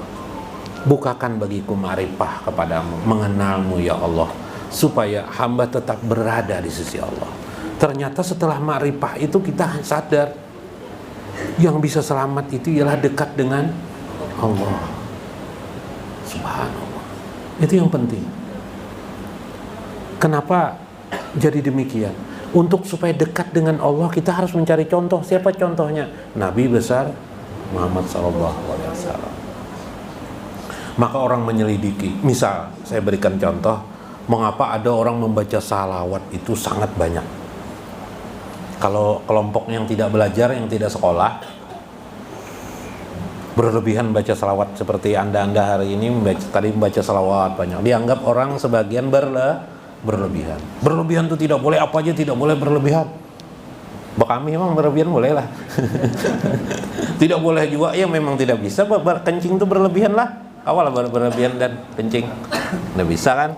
Bukakan bagiku ma'rifah kepadamu, mengenalmu ya Allah, supaya hamba tetap berada di sisi Allah. Ternyata setelah ma'rifah itu kita sadar yang bisa selamat itu ialah dekat dengan Allah. Subhanallah. Itu yang penting. Kenapa jadi demikian? Untuk supaya dekat dengan Allah kita harus mencari contoh. Siapa contohnya? Nabi besar Muhammad SAW. Maka orang menyelidiki. Misal saya berikan contoh, mengapa ada orang membaca salawat itu sangat banyak. Kalau kelompok yang tidak belajar, yang tidak sekolah, berlebihan baca salawat seperti anda hari ini membaca salawat banyak, dianggap orang sebagian berlebihan. Berlebihan itu tidak boleh, apa aja tidak boleh berlebihan. Kami memang berlebihan boleh lah. Tidak boleh juga, ya memang tidak bisa. Kencing itu berlebihan lah. Awal berlebihan dan kencing, nggak bisa kan?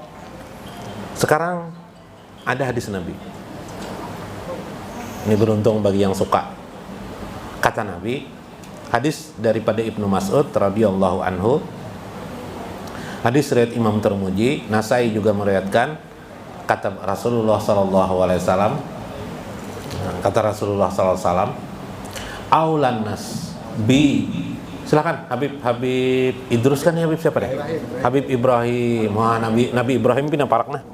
Sekarang ada hadis Nabi. Ini beruntung bagi yang suka. Kata Nabi, hadis daripada Ibnu Mas'ud radhiyallahu anhu. Hadis riwayat Imam Tirmidzi, Nasai juga meriwayatkan. Kata Rasulullah sallallahu alaihi wasallam. Kata Rasulullah sallallahu alaihi wasallam, aulan nas bi. Silakan Habib Idrus kan ya, Habib siapa deh? Habib Ibrahim. Wah, Nabi Ibrahim pindah parakna.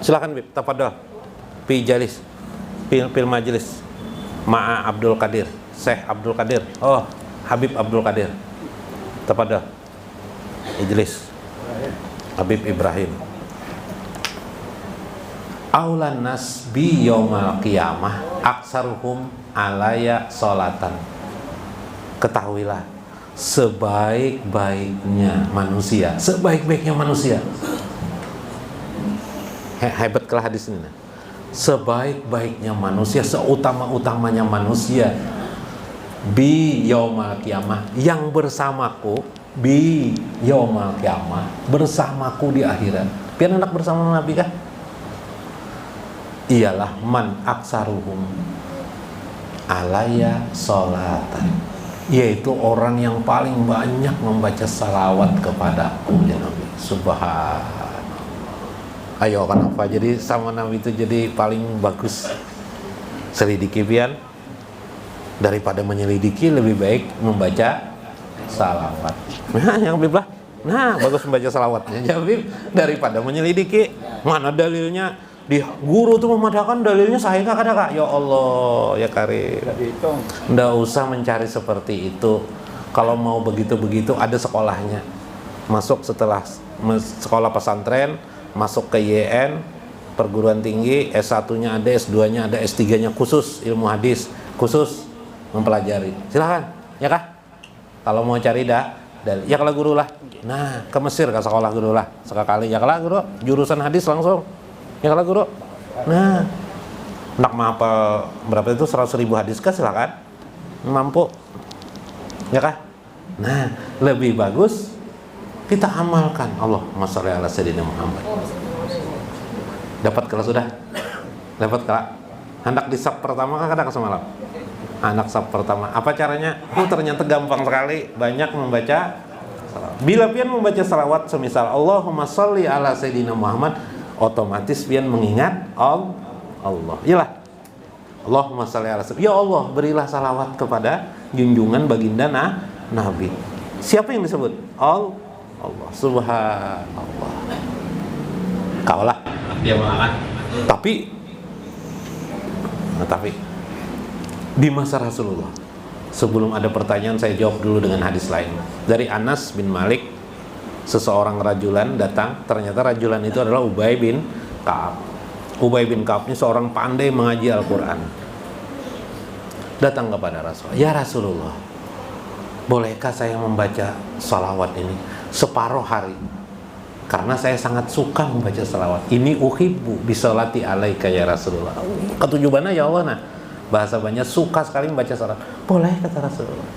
Silakan Habib, tafadhol. Pi jalis. Pil majelis. Ma'a Abdul Qadir, Syekh Abdul Qadir. Oh, Habib Abdul Qadir. Tafadhol. Ijlis. Habib Ibrahim. Aulan nas bi yaumal qiyamah aksaruhum alaya sholatan. Ketahuilah, sebaik-baiknya manusia, sebaik-baiknya manusia, hebatlah hadis ini. Sebaik-baiknya manusia, seutama-utamanya manusia, bi yaumal qiyamah, yang bersamaku, bi yaumal qiyamah, bersamaku di akhirat. Pian anak bersama Nabi kah? Ialah man aksaruhum alaya sholatan, yaitu orang yang paling banyak membaca salawat kepadaku ya Nabi. Subhanallah. Ayo kenapa jadi sama Nabi itu jadi paling bagus? Selidiki pian. Daripada menyelidiki lebih baik membaca salawat. Nah, yang Habib lah. Nah, bagus membaca salawatnya ya Habib daripada menyelidiki. Mana dalilnya? Di guru tuh memadahkan dalilnya sahih kah kada kak? Ya Allah ya Karim. Nggak usah mencari seperti itu. Kalau mau begitu-begitu ada sekolahnya. Masuk setelah sekolah pesantren, masuk ke YN, perguruan tinggi, S1-nya ada, S2-nya ada, S3-nya khusus ilmu hadis, khusus mempelajari. Silakan, ya kah? Kalau mau cari ya kalau guru lah. Nah, ke Mesir ke sekolah guru lah sekali. Ya kalau guru jurusan hadis langsung. Ya kalau guru, nah, nak apa berapa itu 100.000 hadis kah? Silakan, mampu, ya kah? Nah, lebih bagus kita amalkan. Allahumma sholli ala sayyidina Muhammad. Dapat kalau sudah, dapat kalau hendak di sab pertama kah kadang semalam? anak saf pertama. Apa caranya? Ternyata gampang sekali, banyak membaca salawat. Bila pian membaca salawat semisal Allahumma sholli ala sayyidina Muhammad, otomatis pian mengingat Allah. Iyalah. Allahumma sholli ala sayyidina. Ya Allah, berilah salawat kepada junjungan baginda Nabi. Siapa yang disebut? Allah. Subhanallah. Kaulah dia malah. Tapi di masa Rasulullah, sebelum ada pertanyaan saya jawab dulu dengan hadis lain. Dari Anas bin Malik, seseorang rajulan datang, ternyata rajulan itu adalah Ubay bin Ka'ab. Ubay bin Ka'ab ini seorang pandai mengaji Al-Quran. Datang kepada Rasulullah, ya Rasulullah, bolehkah saya membaca salawat ini separuh hari? Karena saya sangat suka membaca salawat. Ini uhibbu bisolati alaika ya Rasulullah. Ketujuannya ya Allah, nah bahasa banyak suka sekali membaca salawat. Boleh, kata Rasulullah.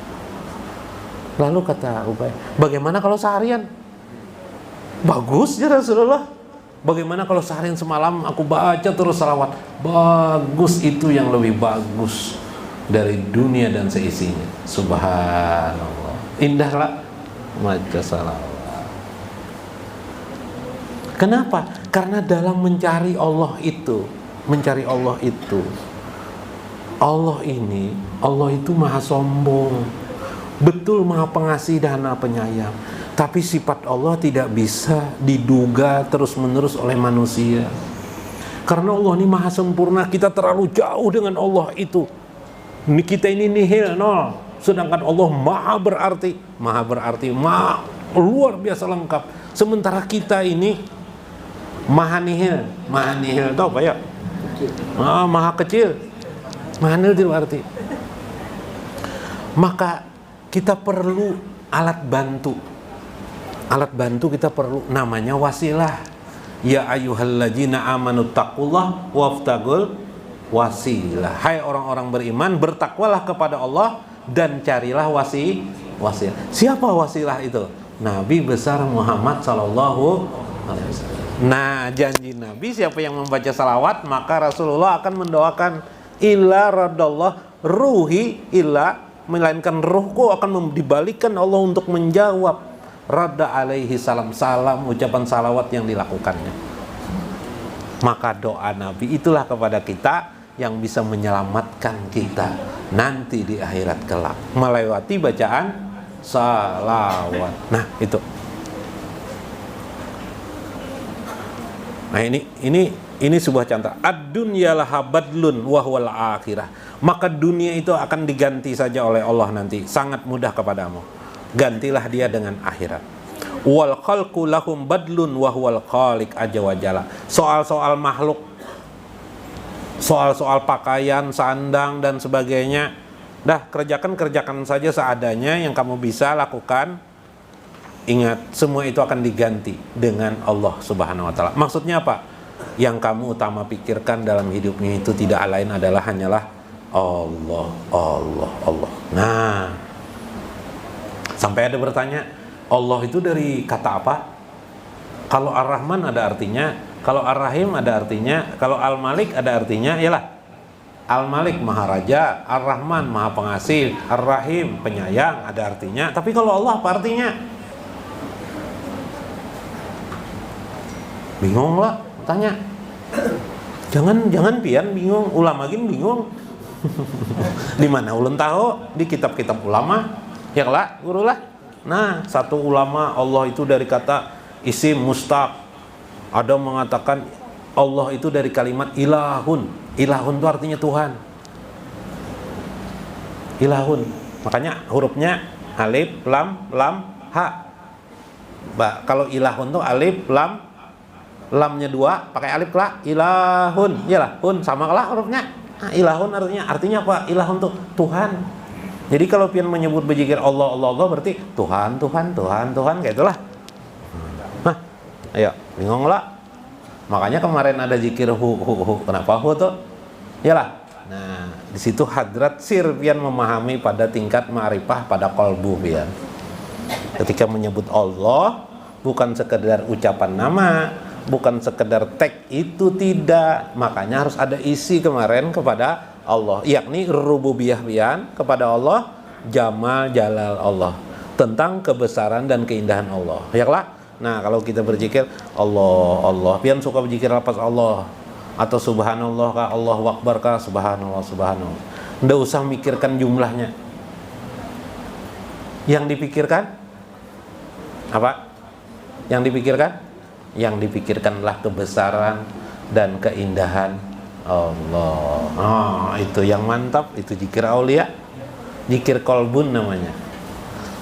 Lalu kata Ubay, bagaimana kalau seharian? Bagus ya Rasulullah. Bagaimana kalau seharian semalam aku baca terus salawat? Bagus, itu yang lebih bagus dari dunia dan seisinya. Subhanallah. Indahlah baca salawat. Kenapa? Karena dalam mencari Allah itu, Allah itu maha sombong, betul maha pengasih dan maha penyayang. Tapi sifat Allah tidak bisa diduga terus-menerus oleh manusia. Karena Allah ini maha sempurna, kita terlalu jauh dengan Allah itu. Kita ini nihil, nol. Sedangkan Allah maha berarti, maha luar biasa lengkap. Sementara kita ini maha nihil itu apa ya? Maha kecil, maha nihil itu arti. Maka kita perlu alat bantu kita perlu, namanya wasilah. Ya ayyuhalladzina amanu taqullah waftagul wasilah. Hai orang-orang beriman, bertakwalah kepada Allah dan carilah wasilah. Siapa wasilah itu? Nabi besar Muhammad sallallahu alaihi wasallam. Nah, janji Nabi, siapa yang membaca salawat maka Rasulullah akan mendoakan illa radallah ruhi, illa melainkan ruhku akan dibalikan Allah untuk menjawab radda alaihi salam, ucapan salawat yang dilakukannya. Maka doa Nabi itulah kepada kita yang bisa menyelamatkan kita nanti di akhirat kelak melewati bacaan salawat. Nah, itu. Nah, ini sebuah contoh. Ad-dunya laha badlun wa huwal akhirah. Maka dunia itu akan diganti saja oleh Allah nanti. Sangat mudah kepadamu. Gantilah dia dengan akhirat. Wal khalqu lahum badlun wa huwal khaliq azza wa jalla. Soal-soal makhluk, soal-soal pakaian, sandang dan sebagainya, dah kerjakan saja seadanya yang kamu bisa lakukan. Ingat, semua itu akan diganti dengan Allah Subhanahu wa taala. Maksudnya apa? Yang kamu utama pikirkan dalam hidupnya itu tidak lain adalah hanyalah Allah. Nah, sampai ada bertanya, Allah itu dari kata apa? Kalau Ar-Rahman ada artinya, kalau Ar-Rahim ada artinya, kalau Al-Malik ada artinya, ialah Al-Malik Maharaja, Ar-Rahman Maha Pengasih, Ar-Rahim Penyayang, ada artinya. Tapi kalau Allah apa artinya? Bingung lah, tanya. Jangan pian bingung, ulama gini bingung. Di mana ulun tahu? Di kitab-kitab ulama. Ya lah, guru lah. Nah, satu ulama Allah itu dari kata isim mustaq. Ada mengatakan Allah itu dari kalimat ilahun. Ilahun itu artinya Tuhan. Ilahun. Makanya hurufnya alif, lam, ha. Kalau ilahun itu alif, lamnya 2 pakai alif lah, ilahun, iyalah, hun sama lah hurufnya. Nah, ilahun artinya apa? Ilahun tuh Tuhan. Jadi kalau pian menyebut berzikir Allah berarti Tuhan kayak itulah. Nah, ayo, bingung lah. Makanya kemarin ada zikir hu. Kenapa hu tuh? Iyalah. Nah, di situ hadrat sir pian memahami pada tingkat ma'rifah pada qalbu pian. Ketika menyebut Allah bukan sekedar ucapan nama, bukan sekedar tag itu tidak, makanya harus ada isi kemarin kepada Allah, yakni rububiyah kepada Allah, jamal jalal Allah, tentang kebesaran dan keindahan Allah. Ya lah. Nah, kalau kita berzikir Allah, pian suka berzikir lafaz Allah atau subhanallah kah, Allahu akbar kah, subhanallah. Nggak usah mikirkan jumlahnya. Yang dipikirkan apa? Yang dipikirkanlah kebesaran dan keindahan Allah. Itu yang mantap, itu zikir aulia, zikir kolbun namanya.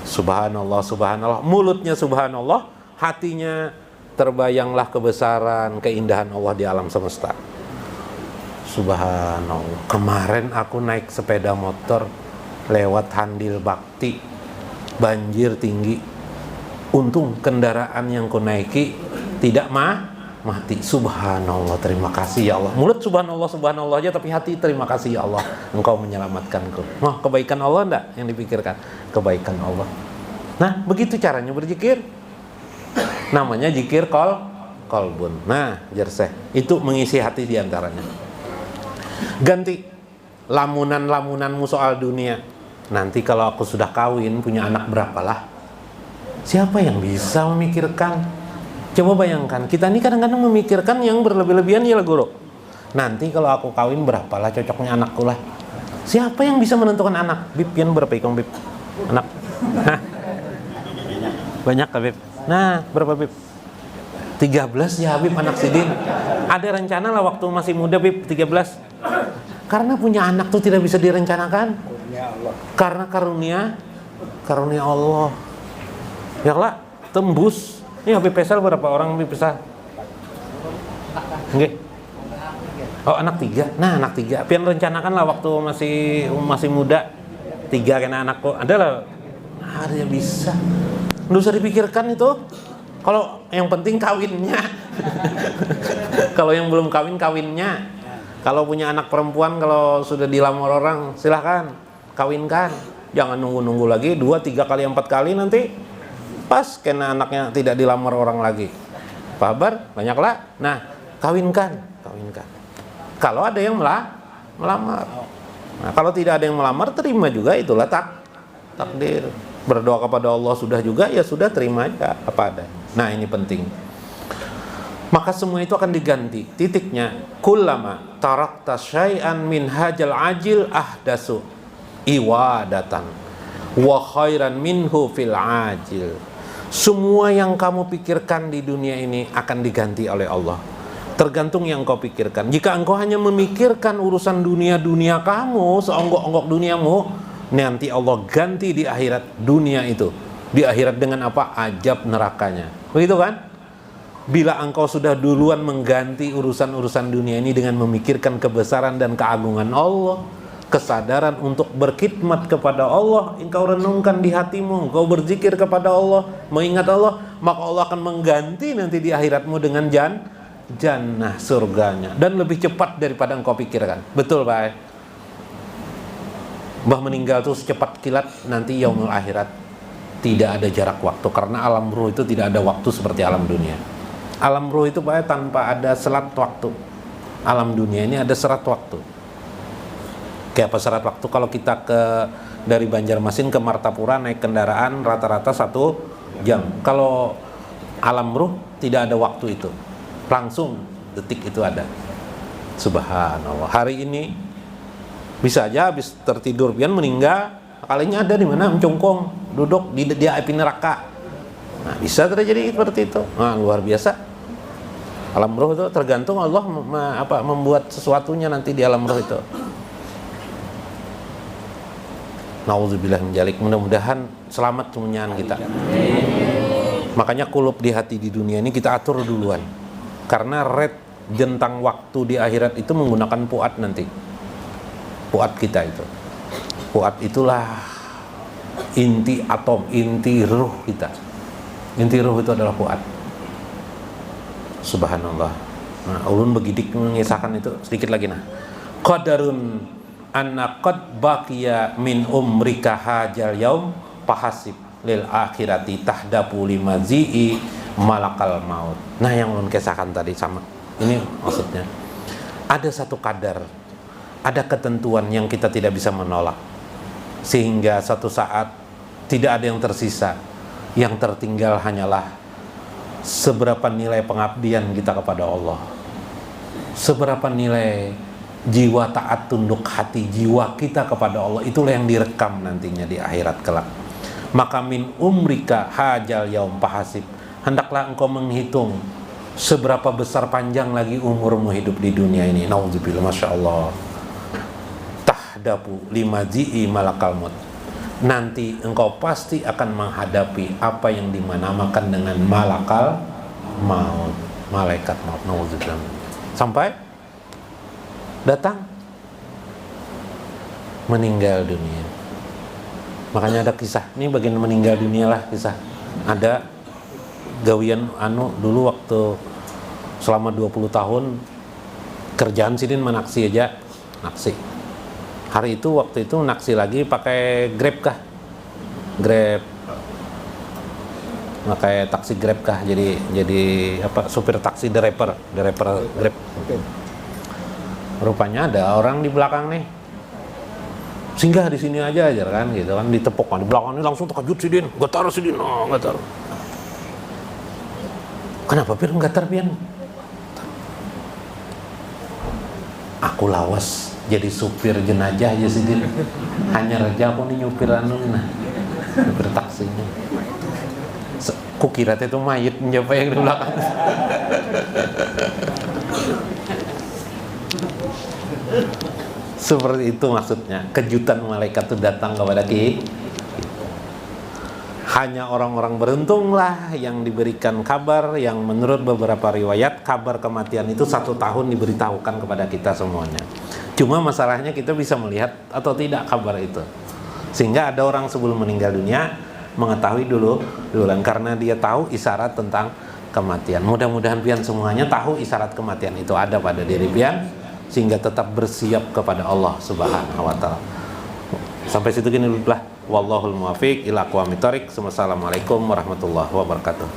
Subhanallah, mulutnya subhanallah, hatinya terbayanglah kebesaran, keindahan Allah di alam semesta. Subhanallah. Kemarin aku naik sepeda motor lewat Handil Bakti, banjir tinggi. Untung kendaraan yang ku naiki tidak mati. Subhanallah, terima kasih ya Allah. Mulut subhanallah aja, tapi hati terima kasih ya Allah, engkau menyelamatkanku. Kebaikan Allah enggak yang dipikirkan? Kebaikan Allah. Nah, begitu caranya berzikir. Namanya zikir kolbun. Nah, jerseh itu mengisi hati diantaranya. Ganti lamunanmu soal dunia. Nanti kalau aku sudah kawin, punya anak berapalah? Siapa yang bisa memikirkan? Coba bayangkan, kita ini kadang-kadang memikirkan yang berlebih-lebihan ya lah guru. Nanti kalau aku kawin berapalah cocoknya anakku lah? Siapa yang bisa menentukan anak? Bib, pian berapa ikong Bib? Anak? Banyak kah Bib? Nah, berapa Bib? 13 ya Bib, anak Sidin. Ada rencana lah waktu masih muda Bib, 13. Karena punya anak tuh tidak bisa direncanakan. Karena karunia Allah. Ya lah, tembus. Ini Habib Faisal berapa orang Habib Faisal? Nggih. Oh, anak 3. Nah, anak 3. Pian rencanakan lah waktu masih muda. 3 kena anakku. Ada lah. Ada yang bisa. Nggak usah dipikirkan itu. Kalau yang penting kawinnya. Kalau yang belum kawinnya. Kalau punya anak perempuan, kalau sudah dilamar orang, silahkan kawinkan. Jangan nunggu-nunggu lagi 2, 3 kali, 4 kali nanti pas kena anaknya tidak dilamar orang lagi. Kabar banyaklah. Nah, kawinkan. Kalau ada yang melamar. Nah, kalau tidak ada yang melamar, terima juga, itulah takdir. Berdoa kepada Allah sudah juga, ya sudah, terima aja apa ada. Nah, ini penting. Maka semua itu akan diganti. Titiknya, kullama tarakta syai'an min hajal ajil ahdasu iwadatan wa khairan minhu fil ajil. Semua yang kamu pikirkan di dunia ini akan diganti oleh Allah. Tergantung yang kau pikirkan. Jika engkau hanya memikirkan urusan dunia kamu, seonggok-onggok duniamu, nanti Allah ganti di akhirat dunia itu. Di akhirat dengan apa? Ajab nerakanya. Begitu kan? Bila engkau sudah duluan mengganti urusan-urusan dunia ini dengan memikirkan kebesaran dan keagungan Allah, kesadaran untuk berkhidmat kepada Allah, engkau renungkan di hatimu, engkau berzikir kepada Allah, mengingat Allah, maka Allah akan mengganti nanti di akhiratmu dengan jannah, surganya, dan lebih cepat daripada engkau pikirkan. Betul Pak? Mbah meninggal tuh secepat kilat nanti yaumul akhirat. Tidak ada jarak waktu, karena alam ruh itu tidak ada waktu seperti alam dunia. Alam ruh itu Pak, tanpa ada selat waktu. Alam dunia ini ada serat waktu. Kayak apa serat waktu? Kalau kita dari Banjarmasin ke Martapura naik kendaraan rata-rata 1 jam. Kalau alam ruh tidak ada waktu itu, langsung detik itu ada. Subhanallah. Hari ini bisa aja habis tertidur pian meninggal, kalinya ada di mana? Mencongkong, duduk di api neraka. Nah, bisa terjadi seperti itu. Nah, luar biasa. Alam ruh itu tergantung Allah membuat sesuatunya nanti di alam ruh itu. Nauzubillah min dzalik. Mudah-mudahan selamat kemenyan kita. Makanya kulub di hati di dunia ini kita atur duluan. Karena red jentang waktu di akhirat itu menggunakan puat nanti. Puat kita itu. Puat itulah inti atom, inti ruh kita. Inti ruh itu adalah puat. Subhanallah. Nah, ulun begidik mengisahkan itu sedikit lagi. Nah, qadarun anna qad baqiya min umrika hajal yaum fahasib lil akhirati tahdapu limazi'i malakal maut. Nah, yang ulun kisahkan tadi sama ini maksudnya. Ada satu kadar ada ketentuan yang kita tidak bisa menolak, sehingga satu saat tidak ada yang tersisa. Yang tertinggal hanyalah seberapa nilai pengabdian kita kepada Allah, seberapa nilai jiwa taat tunduk hati jiwa kita kepada Allah. Itulah yang direkam nantinya di akhirat kelak. Maka min umrika hajal yaum fahasib, hendaklah engkau menghitung seberapa besar panjang lagi umurmu hidup di dunia ini. Nauzubillah, masya Allah. Tahdapu lima ji'i malakal maut, nanti engkau pasti akan menghadapi apa yang dinamakan dengan malakal maut, malaikat maut. Nauzubillah. Sampai datang meninggal dunia. Makanya ada kisah, ini bagian meninggal dunia lah kisah. Ada gawian dulu waktu selama 20 tahun kerjaan sidin menaksi aja, naksi. Hari itu waktu itu naksi lagi pakai Grab kah? Grab, pakai taksi Grab kah? Jadi apa, supir taksi, driver Grab. Rupanya ada orang di belakang nih, singgah di sini aja kan, gitu kan, ditepuk kan di belakang ini, langsung terkejut sidin, getar sidin, getar. Kenapa Pir getar Pian? Aku lawas jadi supir jenazah aja sidin, hanya raja aku nih nyupir nyupir taksinya. Kukira itu mayit siapa yang di belakang. Seperti itu maksudnya, kejutan malaikat itu datang kepada kita. Hanya orang-orang beruntunglah yang diberikan kabar yang menurut beberapa riwayat kabar kematian itu 1 tahun diberitahukan kepada kita semuanya. Cuma masalahnya kita bisa melihat atau tidak kabar itu, sehingga ada orang sebelum meninggal dunia mengetahui duluan karena dia tahu isyarat tentang kematian. Mudah-mudahan pian semuanya tahu isyarat kematian itu ada pada diri pian, sehingga tetap bersiap kepada Allah Subhanahu wa taala. Sampai situ gini dulu lah. Wallahul muwaffiq ila aqwamit thoriq. Wassalamualaikum warahmatullahi wabarakatuh.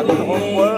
kumpul